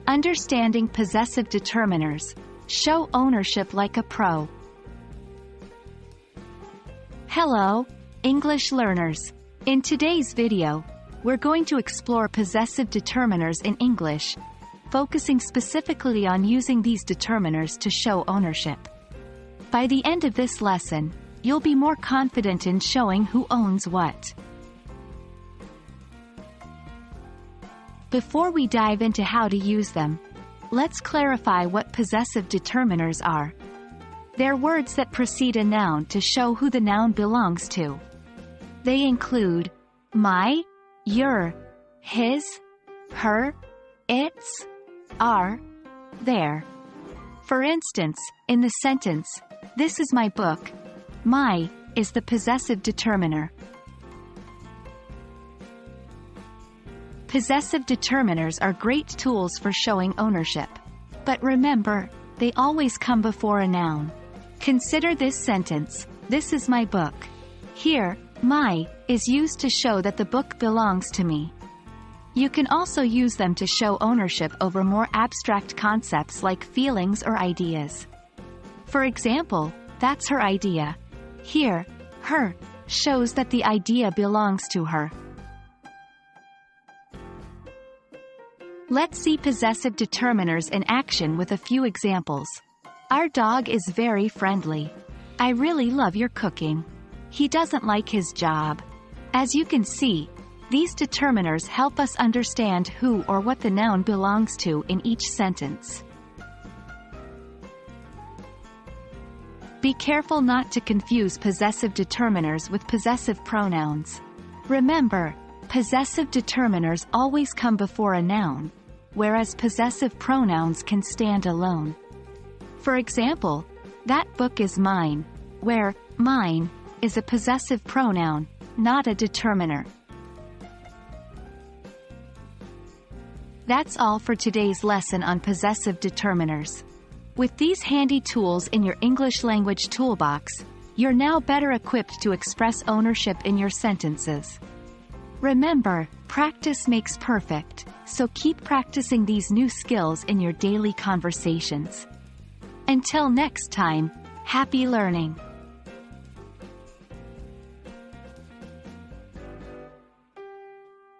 Understanding possessive determiners. Show ownership like a pro. Hello, English learners. In today's video, we're going to explore possessive determiners in English, focusing specifically on using these determiners to show ownership. By the end of this lesson, you'll be more confident in showing who owns what. Before we dive into how to use them, let's clarify what possessive determiners are. They're words that precede a noun to show who the noun belongs to. They include my, your, his, her, its, our, their. For instance, in the sentence, "This is my book," my is the possessive determiner. Possessive determiners are great tools for showing ownership. But remember, they always come before a noun. Consider this sentence, "This is my book." Here, my is used to show that the book belongs to me. You can also use them to show ownership over more abstract concepts like feelings or ideas. For example, "That's her idea." Here, her shows that the idea belongs to her. Let's see possessive determiners in action with a few examples. Our dog is very friendly. I really love your cooking. He doesn't like his job. As you can see, these determiners help us understand who or what the noun belongs to in each sentence. Be careful not to confuse possessive determiners with possessive pronouns. Remember, possessive determiners always come before a noun, whereas possessive pronouns can stand alone. For example, "That book is mine," where mine is a possessive pronoun, not a determiner. That's all for today's lesson on possessive determiners. With these handy tools in your English language toolbox, you're now better equipped to express ownership in your sentences. Remember, practice makes perfect, so keep practicing these new skills in your daily conversations. Until next time, happy learning!